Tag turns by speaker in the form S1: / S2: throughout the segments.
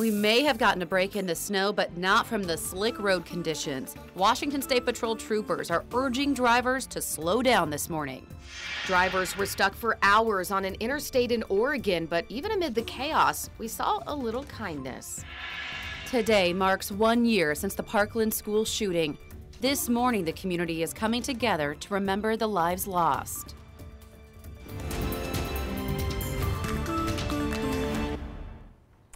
S1: We may have gotten a break in the snow, but not from the slick road conditions. Washington State Patrol troopers are urging drivers to slow down this morning.
S2: Drivers were stuck for hours on an interstate in Oregon, but even amid the chaos, we saw a little kindness.
S1: Today marks 1 year since the Parkland school shooting. This morning, the community is coming together to remember the lives lost.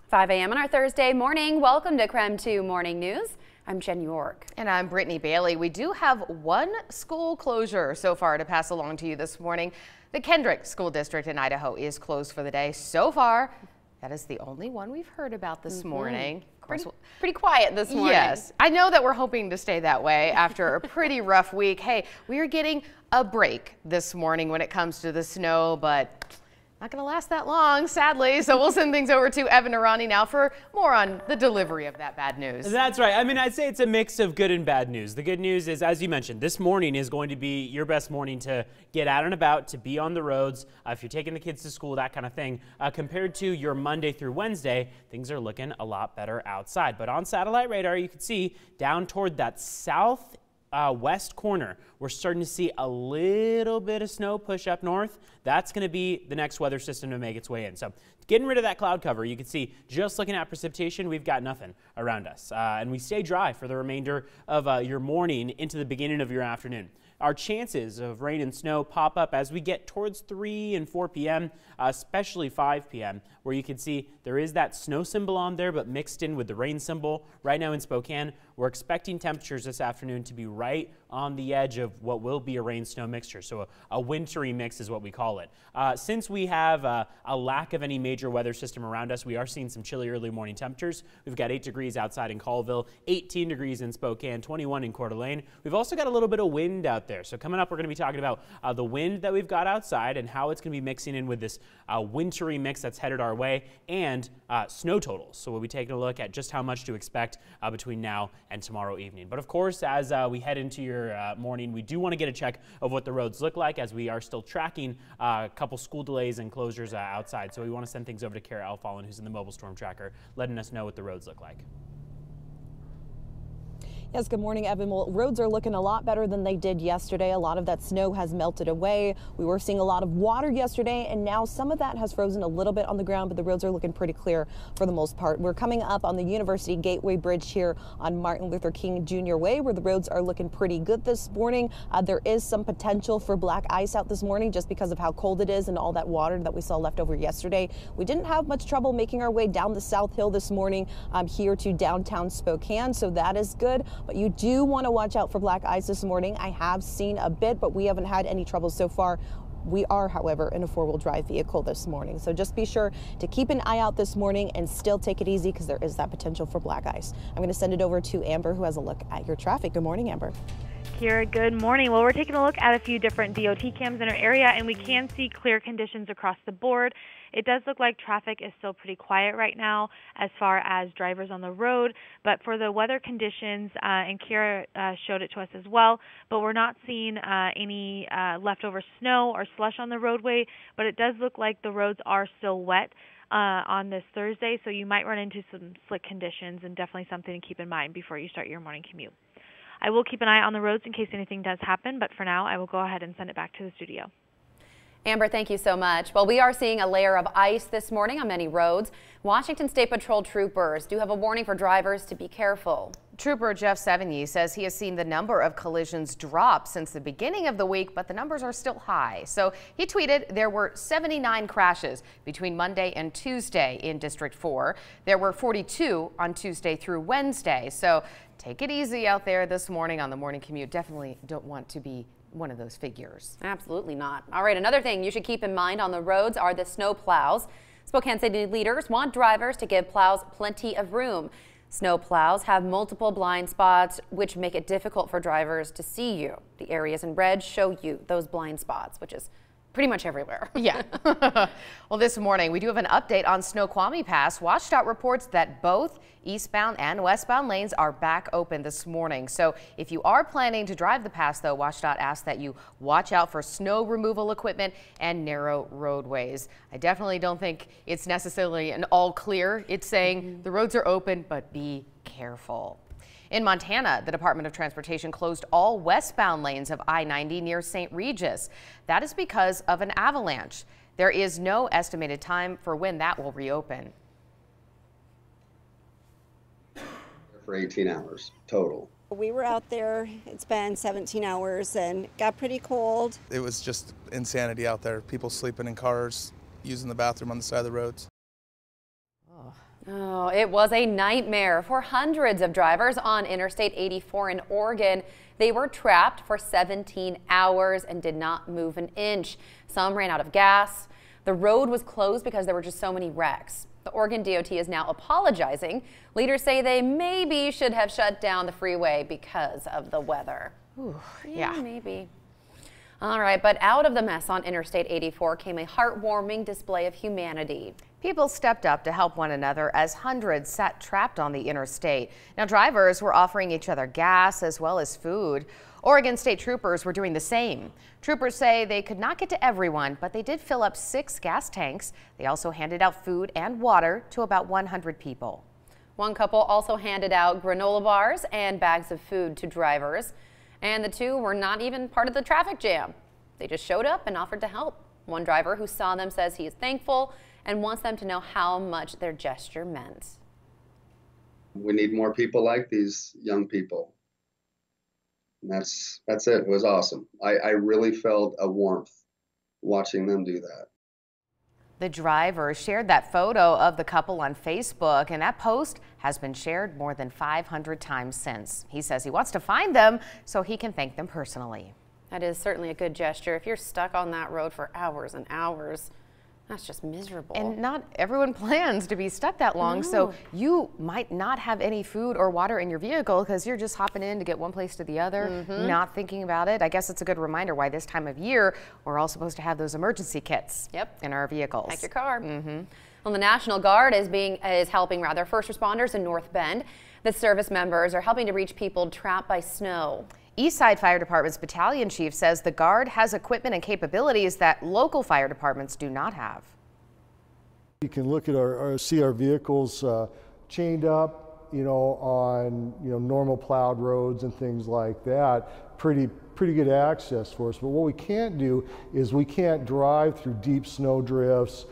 S3: "5 a.m. on our Thursday morning. Welcome to KREM 2 Morning News. I'm Jen York.
S2: And I'm Brittany Bailey. We do have one school closure so far to pass along to you this morning. The Kendrick School District in Idaho is closed for the day. So far, that is the only one we've heard about this morning.
S3: Pretty quiet this morning.
S2: Yes, I know that we're hoping to stay that way after a pretty rough week. Hey, we are getting a break this morning when it comes to the snow, but not going to last that long, sadly. So we'll send things over to Evan Arani now for more on the delivery of that bad news.
S4: That's right. I mean, I'd say it's a mix of good and bad news. The good news is, as you mentioned, this morning is going to be your best morning to get out and about, to be on the roads, if you're taking the kids to school, that kind of thing. Compared to your Monday through Wednesday, things are looking a lot better outside. But on satellite radar, you can see down toward that west corner, we're starting to see a little bit of snow push up north. That's going to be the next weather system to make its way in. So getting rid of that cloud cover, you can see just looking at precipitation, we've got nothing around us. And we stay dry for the remainder of your morning into the beginning of your afternoon. Our chances of rain and snow pop up as we get towards 3 and 4 p.m., especially 5 p.m., where you can see there is that snow symbol on there, but mixed in with the rain symbol. Right now in Spokane, we're expecting temperatures this afternoon to be right on the edge of what will be a rain-snow mixture. So a wintry mix is what we call it. Since we have a lack of any major weather system around us, we are seeing some chilly early morning temperatures. We've got 8 degrees outside in Colville, 18 degrees in Spokane, 21 in Coeur d'Alene. We've also got a little bit of wind out there. So coming up, we're going to be talking about the wind that we've got outside and how it's going to be mixing in with this wintry mix that's headed our way, and snow totals. So we'll be taking a look at just how much to expect between now and tomorrow evening. But of course, as we head into your morning, we do want to get a check of what the roads look like, as we are still tracking a couple school delays and closures outside. So we want to send things over to Kara Alfallen, who's in the mobile storm tracker, letting us know what the roads look like.
S5: Yes, good morning, Evan. Well, roads are looking a lot better than they did yesterday. A lot of that snow has melted away. We were seeing a lot of water yesterday, and now some of that has frozen a little bit on the ground, but the roads are looking pretty clear for the most part. We're coming up on the University Gateway Bridge here on Martin Luther King Jr. Way, where the roads are looking pretty good this morning. There is some potential for black ice out this morning just because of how cold it is and all that water that we saw left over yesterday. We didn't have much trouble making our way down the South Hill this morning here to downtown Spokane, so that is good. But you do want to watch out for black ice this morning. I have seen a bit, but we haven't had any trouble so far. We are, however, in a four-wheel drive vehicle this morning. So just be sure to keep an eye out this morning and still take it easy because there is that potential for black ice. I'm going to send it over to Amber, who has a look at your traffic. Good morning, Amber.
S6: Kira, good morning. Well, we're taking a look at a few different DOT cams in our area, and we can see clear conditions across the board. It does look like traffic is still pretty quiet right now as far as drivers on the road, but for the weather conditions, and Kira showed it to us as well, but we're not seeing any leftover snow or slush on the roadway, but it does look like the roads are still wet on this Thursday, so you might run into some slick conditions, and definitely something to keep in mind before you start your morning commute. I will keep an eye on the roads in case anything does happen, but for now I will go ahead and send it back to the studio.
S3: Amber, thank you so much. Well, we are seeing a layer of ice this morning on many roads. Washington State Patrol troopers do have a warning for drivers to be careful.
S2: Trooper Jeff Sevigny says he has seen the number of collisions drop since the beginning of the week, but the numbers are still high. So he tweeted there were 79 crashes between Monday and Tuesday in District 4. There were 42 on Tuesday through Wednesday. So take it easy out there this morning on the morning commute. Definitely don't want to be one of those figures.
S3: Absolutely not. All right, another thing you should keep in mind on the roads are the snow plows. Spokane City leaders want drivers to give plows plenty of room. Snow plows have multiple blind spots, which make it difficult for drivers to see you. The areas in red show you those blind spots, which is pretty much everywhere.
S2: Yeah. Well, this morning we do have an update on Snoqualmie Pass. WashDOT reports that both eastbound and westbound lanes are back open this morning. So if you are planning to drive the pass, though, WashDOT asks that you watch out for snow removal equipment and narrow roadways. I definitely don't think it's necessarily an all clear. It's saying the roads are open, but be careful. In Montana, the Department of Transportation closed all westbound lanes of I-90 near St. Regis. That is because of an avalanche. There is no estimated time for when that will reopen.
S7: For 18 hours total.
S8: We were out there, it's been 17 hours and got pretty cold.
S9: It was just insanity out there. People sleeping in cars, using the bathroom on the side of the roads.
S3: Oh, it was a nightmare for hundreds of drivers on Interstate 84 in Oregon. They were trapped for 17 hours and did not move an inch. Some ran out of gas. The road was closed because there were just so many wrecks. The Oregon DOT is now apologizing. Leaders say they maybe should have shut down the freeway because of the weather.
S2: Ooh,
S3: yeah, maybe. All right, but out of the mess on Interstate 84 came a heartwarming display of humanity.
S2: People stepped up to help one another as hundreds sat trapped on the interstate. Now, drivers were offering each other gas as well as food. Oregon State Troopers were doing the same. Troopers say they could not get to everyone, but they did fill up 6 gas tanks. They also handed out food and water to about 100 people.
S3: One couple also handed out granola bars and bags of food to drivers. And the two were not even part of the traffic jam. They just showed up and offered to help. One driver who saw them says he is thankful and wants them to know how much their gesture meant.
S7: We need more people like these young people. And that's it. It was awesome. I really felt a warmth watching them do that.
S2: The driver shared that photo of the couple on Facebook, and that post has been shared more than 500 times since. He says he wants to find them so he can thank them personally.
S3: That is certainly a good gesture. If you're stuck on that road for hours and hours, that's just miserable. And
S2: not everyone plans to be stuck that long, so you might not have any food or water in your vehicle because you're just hopping in to get one place to the other, not thinking about it. I guess it's a good reminder why this time of year we're all supposed to have those emergency kits in our vehicles.
S3: Pack your car. Well, the National Guard is helping first responders in North Bend. The service members are helping to reach people trapped by snow.
S2: Eastside Fire Department's battalion chief says the Guard has equipment and capabilities that local fire departments do not have.
S10: You can look at see our vehicles chained up, on normal plowed roads and things like that. Pretty good access for us. But what we can't do is we can't drive through deep snow drifts.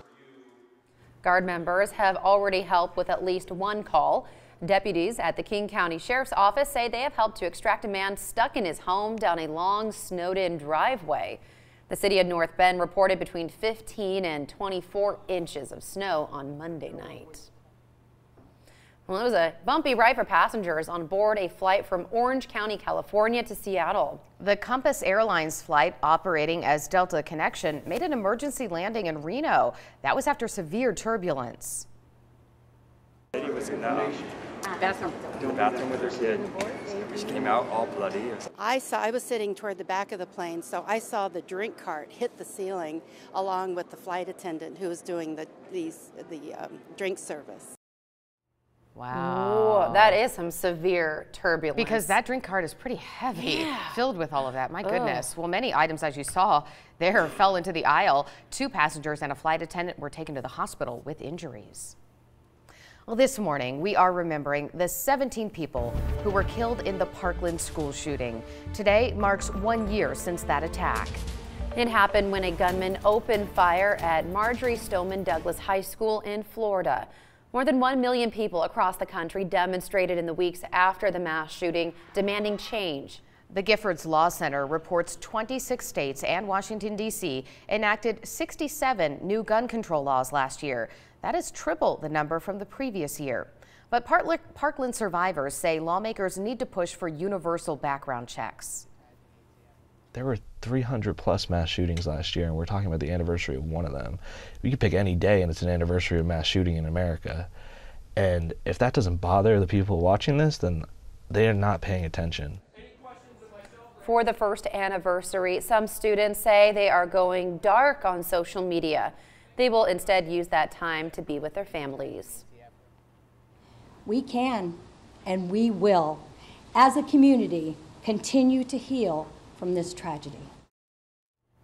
S3: Guard members have already helped with at least one call. Deputies at the King County Sheriff's Office say they have helped to extract a man stuck in his home down a long snowed-in driveway. The city of North Bend reported between 15 and 24 inches of snow on Monday night. Well, it was a bumpy ride for passengers on board a flight from Orange County, California to Seattle.
S2: The Compass Airlines flight operating as Delta Connection made an emergency landing in Reno. That was after severe turbulence.
S11: Lady was in the bathroom with her kid. She came out all bloody.
S12: I was sitting toward the back of the plane, so I saw the drink cart hit the ceiling along with the flight attendant who was doing the drink service.
S2: Wow.
S3: Ooh, that is some severe turbulence.
S2: Because that drink cart is pretty heavy, filled with all of that. My goodness. Well, many items, as you saw there, fell into the aisle. 2 passengers and a flight attendant were taken to the hospital with injuries. Well, this morning, we are remembering the 17 people who were killed in the Parkland school shooting. Today marks 1 year since that attack.
S3: It happened when a gunman opened fire at Marjorie Stoneman Douglas High School in Florida. More than 1 million people across the country demonstrated in the weeks after the mass shooting, demanding change.
S2: The Giffords Law Center reports 26 states and Washington, D.C. enacted 67 new gun control laws last year. That is triple the number from the previous year. But Parkland survivors say lawmakers need to push for universal background checks.
S13: There were 300 plus mass shootings last year, and we're talking about the anniversary of one of them. You could pick any day and it's an anniversary of mass shooting in America. And if that doesn't bother the people watching this, then they are not paying attention.
S3: For the first anniversary, some students say they are going dark on social media. They will instead use that time to be with their families.
S14: We can and we will, as a community, continue to heal from this tragedy.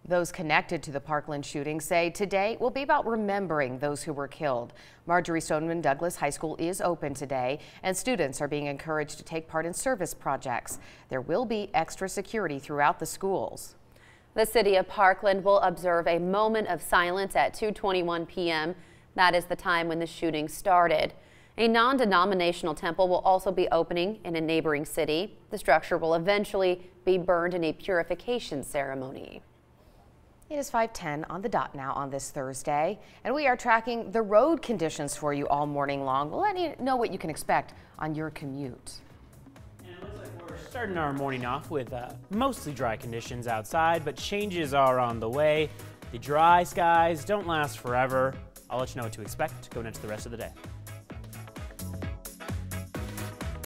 S2: Those connected to the Parkland shooting say today will be about remembering those who were killed. Marjorie Stoneman Douglas High School is open today, and students are being encouraged to take part in service projects. There will be extra security throughout the schools.
S3: The city of Parkland will observe a moment of silence at 2:21 p.m. That is the time when the shooting started. A non-denominational temple will also be opening in a neighboring city. The structure will eventually be burned in a purification ceremony.
S2: It is 5:10 on the dot now on this Thursday, and we are tracking the road conditions for you all morning long. We'll let you know what you can expect on your commute.
S4: And it looks like we're starting our morning off with mostly dry conditions outside, but changes are on the way. The dry skies don't last forever. I'll let you know what to expect going into the rest of the day.